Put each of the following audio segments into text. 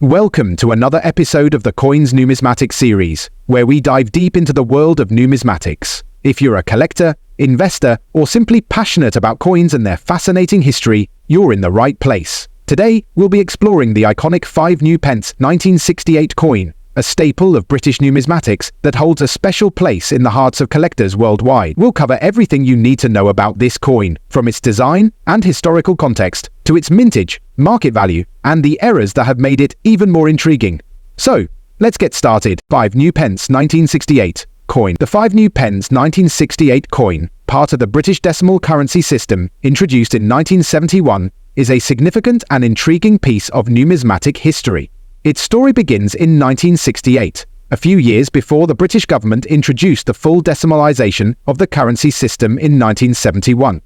Welcome to another episode of the Coins Numismatic series, where we dive deep into the world of numismatics. If you're a collector, investor, or simply passionate about coins and their fascinating history, you're in the right place. Today, we'll be exploring the iconic 5 new pence 1968 coin, a staple of British numismatics that holds a special place in the hearts of collectors worldwide. We'll cover everything you need to know about this coin, from its design and historical context, to its mintage, market value, and the errors that have made it even more intriguing. So, let's get started. 5 new pence 1968 coin. The 5 new pence 1968 coin, part of the British decimal currency system, introduced in 1971, is a significant and intriguing piece of numismatic history. Its story begins in 1968, a few years before the British government introduced the full decimalization of the currency system in 1971.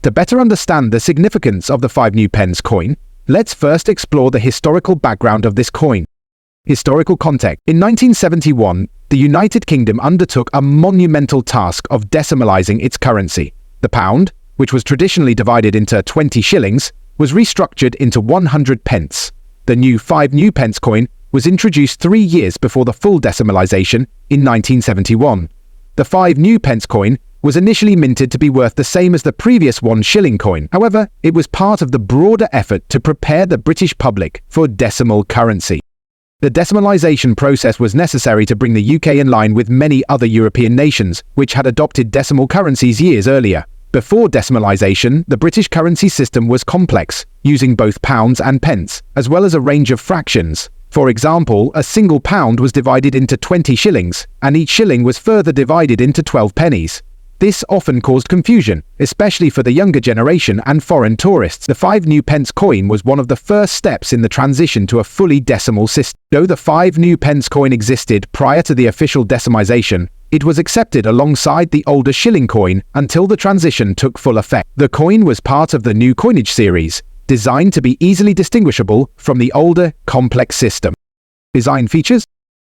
To better understand the significance of the 5 new pence coin, let's first explore the historical background of this coin. Historical context. In 1971, the United Kingdom undertook a monumental task of decimalizing its currency. The pound, which was traditionally divided into 20 shillings, was restructured into 100 pence. The new 5 new pence coin was introduced 3 years before the full decimalization in 1971. The 5 new pence coin was initially minted to be worth the same as the previous 1 shilling coin. However, it was part of the broader effort to prepare the British public for decimal currency. The decimalization process was necessary to bring the UK in line with many other European nations, which had adopted decimal currencies years earlier. Before decimalization, the British currency system was complex, using both pounds and pence, as well as a range of fractions. For example, a single pound was divided into 20 shillings, and each shilling was further divided into 12 pennies. This often caused confusion, especially for the younger generation and foreign tourists. The 5 new pence coin was one of the first steps in the transition to a fully decimal system. Though the 5 new pence coin existed prior to the official decimalization, it was accepted alongside the older shilling coin until the transition took full effect. The coin was part of the new coinage series, designed to be easily distinguishable from the older, complex system. Design features.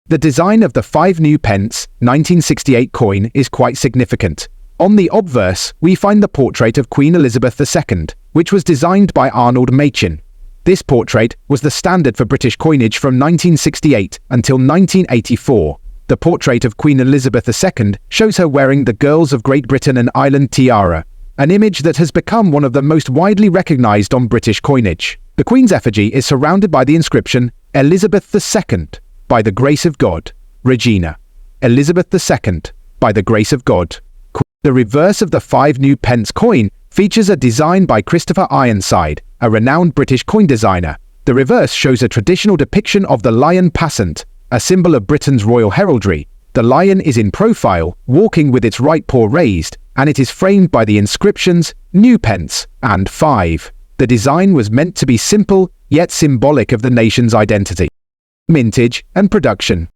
The design of the 5 new pence 1968 coin is quite significant. On the obverse, we find the portrait of Queen Elizabeth II, which was designed by Arnold Machin. This portrait was the standard for British coinage from 1968 until 1984. The portrait of Queen Elizabeth II shows her wearing the Girls of Great Britain and Ireland tiara, an image that has become one of the most widely recognized on British coinage. The Queen's effigy is surrounded by the inscription, Elizabeth II, by the grace of God, Regina. Elizabeth II, by the grace of God. The reverse of the 5 new pence coin features a design by Christopher Ironside, a renowned British coin designer. The reverse shows a traditional depiction of the lion passant, a symbol of Britain's royal heraldry. The lion is in profile, walking with its right paw raised, and it is framed by the inscriptions New Pence and 5. The design was meant to be simple, yet symbolic of the nation's identity. Mintage and production.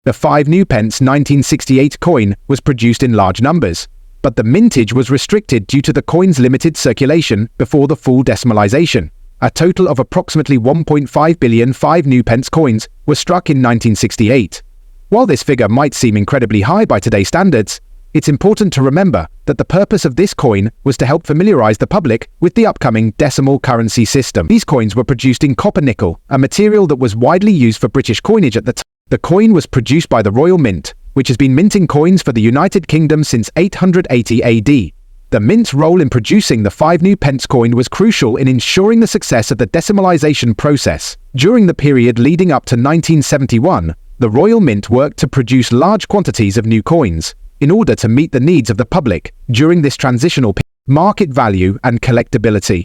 The 5 new pence 1968 coin was produced in large numbers, but the mintage was restricted due to the coin's limited circulation before the full decimalization. A total of approximately 1.5 billion 5 new pence coins were struck in 1968. While this figure might seem incredibly high by today's standards, it's important to remember that the purpose of this coin was to help familiarize the public with the upcoming decimal currency system. These coins were produced in copper nickel, a material that was widely used for British coinage at the time. The coin was produced by the Royal Mint, which has been minting coins for the United Kingdom since 880 AD. The Mint's role in producing the 5 new pence coin was crucial in ensuring the success of the decimalization process. During the period leading up to 1971, the Royal Mint worked to produce large quantities of new coins, in order to meet the needs of the public during this transitional period. Market value and collectability.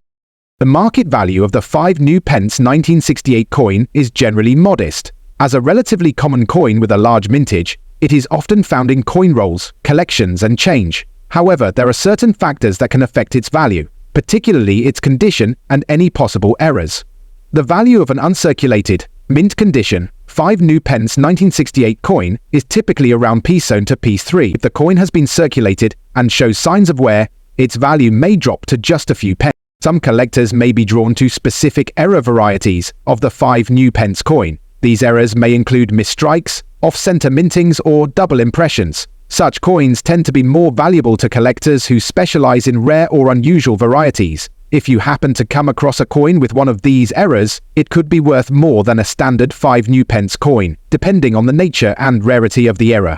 The market value of the 5 new pence 1968 coin is generally modest. As a relatively common coin with a large mintage, it is often found in coin rolls, collections, and change. However, there are certain factors that can affect its value, particularly its condition and any possible errors. The value of an uncirculated, mint condition, 5 new pence 1968 coin is typically around piece zone to piece 3. If the coin has been circulated and shows signs of wear, its value may drop to just a few pence. Some collectors may be drawn to specific error varieties of the 5 new pence coin. These errors may include misstrikes, off-center mintings, or double impressions. Such coins tend to be more valuable to collectors who specialize in rare or unusual varieties, If you happen to come across a coin with one of these errors, it could be worth more than a standard 5 new pence coin, depending on the nature and rarity of the error.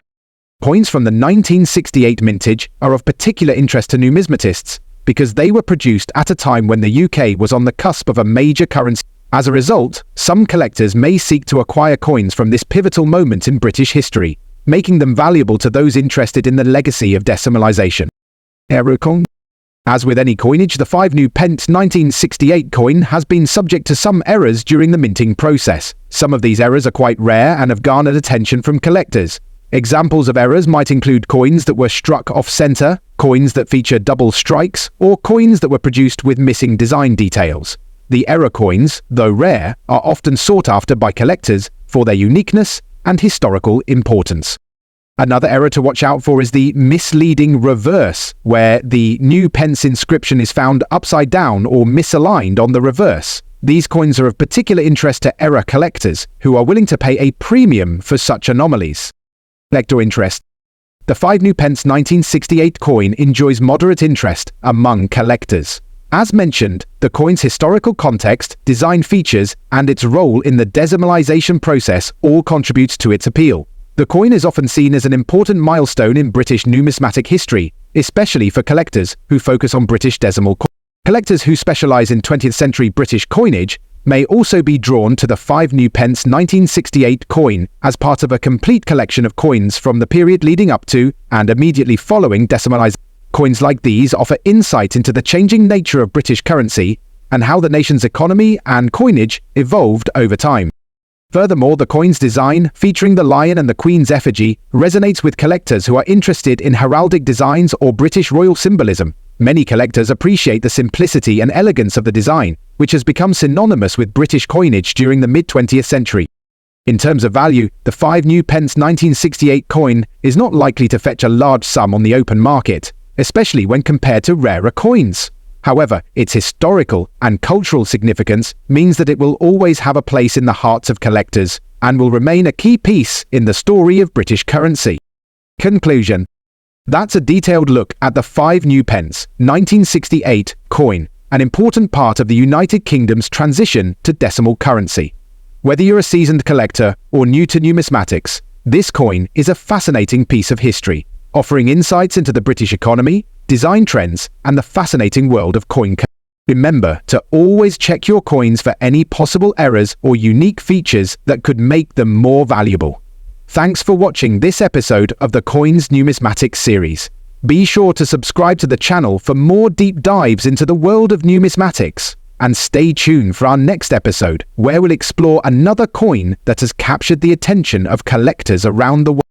Coins from the 1968 mintage are of particular interest to numismatists because they were produced at a time when the UK was on the cusp of a major currency. As a result, some collectors may seek to acquire coins from this pivotal moment in British history, making them valuable to those interested in the legacy of decimalization. Error coin. As with any coinage, the 5 new pence 1968 coin has been subject to some errors during the minting process. Some of these errors are quite rare and have garnered attention from collectors. Examples of errors might include coins that were struck off-center, coins that feature double strikes, or coins that were produced with missing design details. The error coins, though rare, are often sought after by collectors for their uniqueness and historical importance. Another error to watch out for is the misleading reverse, where the new pence inscription is found upside down or misaligned on the reverse. These coins are of particular interest to error collectors, who are willing to pay a premium for such anomalies. Collector interest. The 5 new pence 1968 coin enjoys moderate interest among collectors. As mentioned, the coin's historical context, design features, and its role in the decimalization process all contributes to its appeal. The coin is often seen as an important milestone in British numismatic history, especially for collectors who focus on British decimal coins. Collectors who specialize in 20th century British coinage may also be drawn to the 5 new pence 1968 coin as part of a complete collection of coins from the period leading up to and immediately following decimalization. Coins like these offer insight into the changing nature of British currency and how the nation's economy and coinage evolved over time. Furthermore, the coin's design, featuring the lion and the Queen's effigy, resonates with collectors who are interested in heraldic designs or British royal symbolism. Many collectors appreciate the simplicity and elegance of the design, which has become synonymous with British coinage during the mid-20th century. In terms of value, the 5 new pence 1968 coin is not likely to fetch a large sum on the open market, especially when compared to rarer coins. However, its historical and cultural significance means that it will always have a place in the hearts of collectors and will remain a key piece in the story of British currency. Conclusion. That's a detailed look at the 5 new pence 1968 coin, an important part of the United Kingdom's transition to decimal currency. Whether you're a seasoned collector or new to numismatics, this coin is a fascinating piece of history, offering insights into the British economy, design trends, and the fascinating world of coin collecting. Remember to always check your coins for any possible errors or unique features that could make them more valuable. Thanks for watching this episode of the Coins Numismatics series. Be sure to subscribe to the channel for more deep dives into the world of numismatics. And stay tuned for our next episode, where we'll explore another coin that has captured the attention of collectors around the world.